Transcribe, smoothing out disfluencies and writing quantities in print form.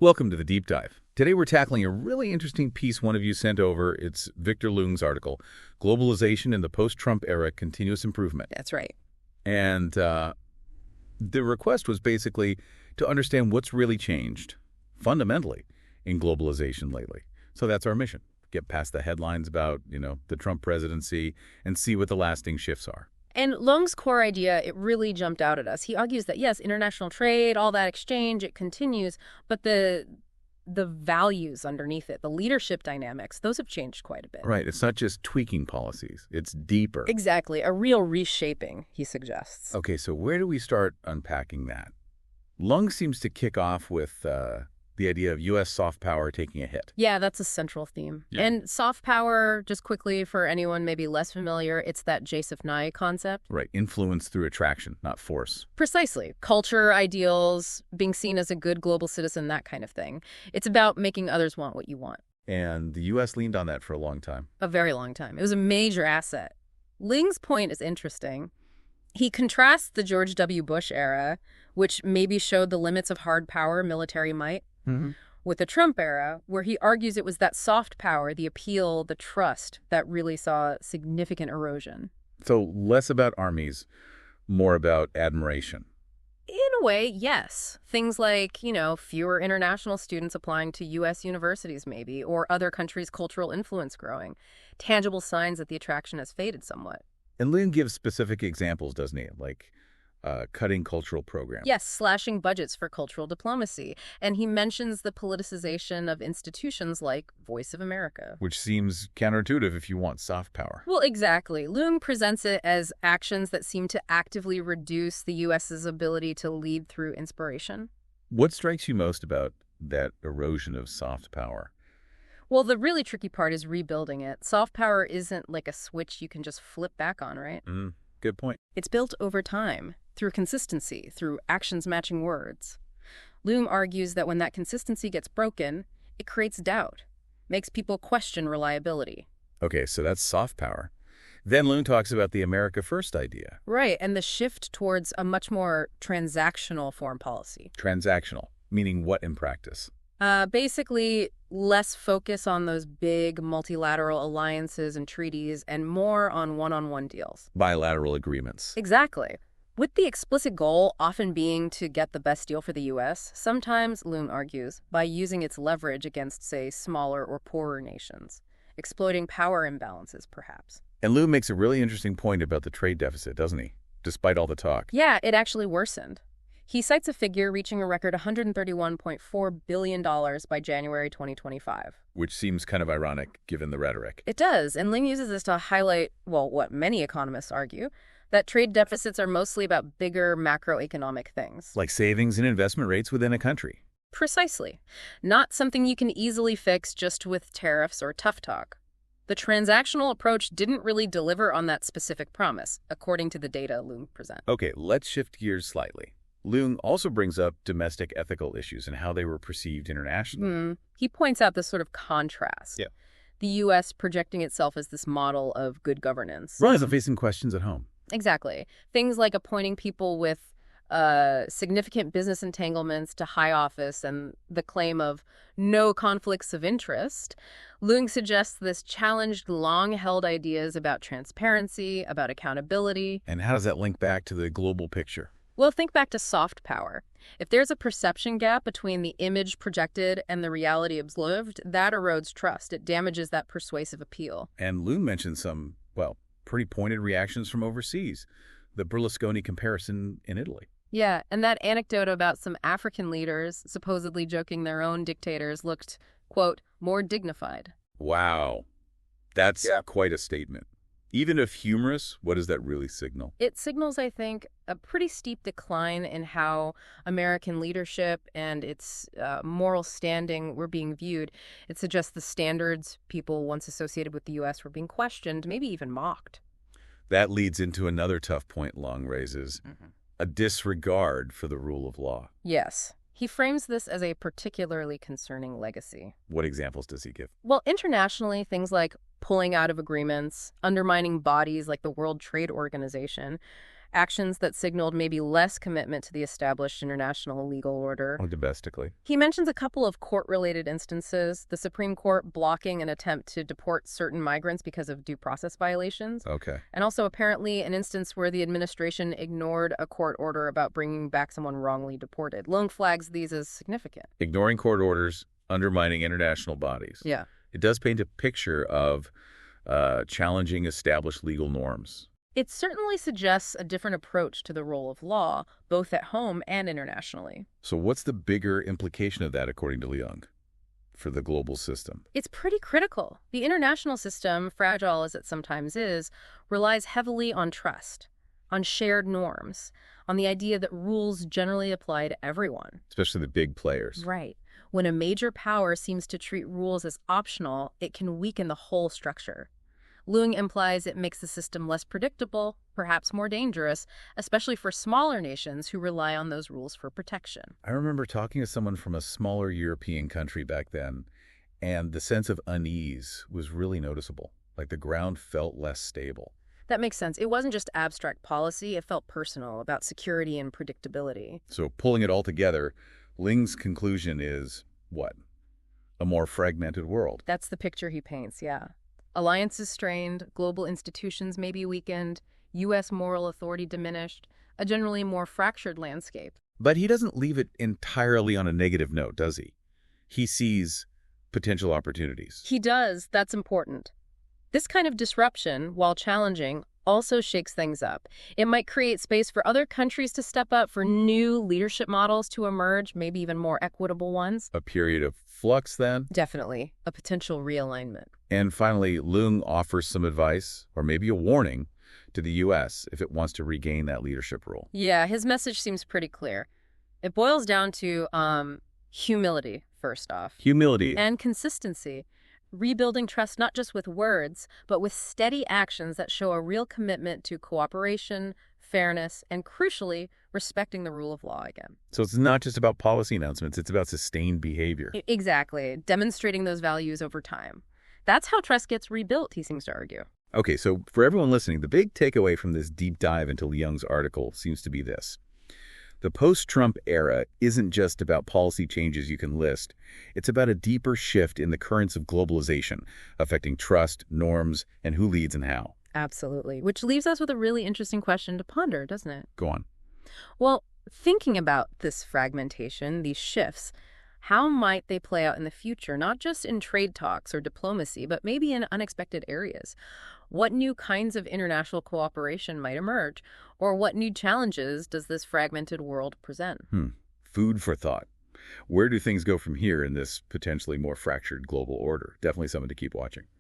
Welcome to the Deep Dive. Today we're tackling a really interesting piece one of you sent over. It's Victor Leung's article, Globalization in the Post-Trump Era, Continuous Improvement. That's right. And the request was basically to understand what's really changed, fundamentally, in globalization lately. So that's our mission. Get past the headlines about, the Trump presidency and see what the lasting shifts are. And Leung's core idea, it really jumped out at us. He argues that, yes, international trade, all that exchange, it continues, but the values underneath it, the leadership dynamics, those have changed quite a bit. Right. It's not just tweaking policies. It's deeper. Exactly. A real reshaping, he suggests. Okay, so where do we start unpacking that? Leung seems to kick off with the idea of U.S. soft power taking a hit. Yeah, that's a central theme. Yeah. And soft power, just quickly for anyone maybe less familiar, it's that Joseph Nye concept. Right, influence through attraction, not force. Precisely. Culture, ideals, being seen as a good global citizen, that kind of thing. It's about making others want what you want. And the U.S. leaned on that for a long time. A very long time. It was a major asset. Leung's point is interesting. He contrasts the George W. Bush era, which maybe showed the limits of hard power, military might, with the Trump era, where he argues it was that soft power, the appeal, the trust, that really saw significant erosion. So less about armies, more about admiration. In a way, yes. Things like, fewer international students applying to U.S. universities maybe, or other countries' cultural influence growing. Tangible signs that the attraction has faded somewhat. And Leung gives specific examples, doesn't he? Like cutting cultural programs. Yes, slashing budgets for cultural diplomacy. And he mentions the politicization of institutions like Voice of America. Which seems counterintuitive if you want soft power. Well, exactly. Leung presents it as actions that seem to actively reduce the U.S.'s ability to lead through inspiration. What strikes you most about that erosion of soft power? Well, the really tricky part is rebuilding it. Soft power isn't like a switch you can just flip back on, right? Good point. It's built over time, through consistency, through actions matching words. Leung argues that when that consistency gets broken, it creates doubt, makes people question reliability. Okay, so that's soft power. Then Leung talks about the America First idea. Right, and the shift towards a much more transactional foreign policy. Transactional, meaning what in practice? Basically, less focus on those big multilateral alliances and treaties and more on one-on-one deals. Bilateral agreements. Exactly. With the explicit goal often being to get the best deal for the U.S., sometimes, Leung argues, by using its leverage against, say, smaller or poorer nations, exploiting power imbalances, perhaps. And Leung makes a really interesting point about the trade deficit, doesn't he? Despite all the talk. Yeah, it actually worsened. He cites a figure reaching a record $131.4 billion by January 2025. Which seems kind of ironic, given the rhetoric. It does, and Leung uses this to highlight, well, what many economists argue, that trade deficits are mostly about bigger macroeconomic things. Like savings and investment rates within a country. Precisely. Not something you can easily fix just with tariffs or tough talk. The transactional approach didn't really deliver on that specific promise, according to the data Leung presents. Okay, let's shift gears slightly. Leung also brings up domestic ethical issues and how they were perceived internationally. He points out this sort of contrast. Yeah. The U.S. projecting itself as this model of good governance. Right. So facing questions at home. Exactly. Things like appointing people with significant business entanglements to high office and the claim of no conflicts of interest. Leung suggests this challenged long-held ideas about transparency, about accountability. And how does that link back to the global picture? Well, think back to soft power. If there's a perception gap between the image projected and the reality observed, that erodes trust. It damages that persuasive appeal. And Leung mentioned some, pretty pointed reactions from overseas. The Berlusconi comparison in Italy. Yeah, and that anecdote about some African leaders supposedly joking their own dictators looked, quote, more dignified. Wow. That's quite a statement. Even if humorous, what does that really signal? It signals, I think, a pretty steep decline in how American leadership and its moral standing were being viewed. It suggests the standards people once associated with the U.S. were being questioned, maybe even mocked. That leads into another tough point Leung raises, a disregard for the rule of law. Yes. He frames this as a particularly concerning legacy. What examples does he give? Well, internationally, things like pulling out of agreements, undermining bodies like the World Trade Organization, actions that signaled maybe less commitment to the established international legal order. Or domestically. He mentions a couple of court-related instances, the Supreme Court blocking an attempt to deport certain migrants because of due process violations, Okay. and also apparently an instance where the administration ignored a court order about bringing back someone wrongly deported. Lung flags these as significant. Ignoring court orders, undermining international bodies. Yeah. It does paint a picture of challenging established legal norms. It certainly suggests a different approach to the role of law, both at home and internationally. So what's the bigger implication of that, according to Leung, for the global system? It's pretty critical. The international system, fragile as it sometimes is, relies heavily on trust, on shared norms, on the idea that rules generally apply to everyone. Especially the big players. Right. When a major power seems to treat rules as optional, it can weaken the whole structure. Leung implies it makes the system less predictable, perhaps more dangerous, especially for smaller nations who rely on those rules for protection. I remember talking to someone from a smaller European country back then, and the sense of unease was really noticeable. Like the ground felt less stable. That makes sense. It wasn't just abstract policy, it felt personal, about security and predictability. So pulling it all together, Leung's conclusion is what? A more fragmented world. That's the picture he paints, yeah. Alliances strained, global institutions may be weakened, U.S. moral authority diminished, a generally more fractured landscape. But he doesn't leave it entirely on a negative note, does he? He sees potential opportunities. He does. That's important. This kind of disruption, while challenging, also shakes things up. It might create space for other countries to step up, for new leadership models to emerge, maybe even more equitable ones. A period of flux, then? Definitely. A potential realignment. And finally, Leung offers some advice, or maybe a warning, to the U.S. if it wants to regain that leadership role. Yeah, his message seems pretty clear. It boils down to humility, first off. Humility. And consistency. Rebuilding trust not just with words, but with steady actions that show a real commitment to cooperation, fairness, and crucially, respecting the rule of law again. So it's not just about policy announcements, it's about sustained behavior. Exactly. Demonstrating those values over time. That's how trust gets rebuilt, he seems to argue. Okay, so for everyone listening, the big takeaway from this deep dive into Leung's article seems to be this. The post-Trump era isn't just about policy changes you can list. It's about a deeper shift in the currents of globalization, affecting trust, norms, and who leads and how. Absolutely. Which leaves us with a really interesting question to ponder, doesn't it? Go on. Well, thinking about this fragmentation, these shifts, how might they play out in the future, not just in trade talks or diplomacy, but maybe in unexpected areas? What new kinds of international cooperation might emerge? Or what new challenges does this fragmented world present? Food for thought. Where do things go from here in this potentially more fractured global order? Definitely something to keep watching.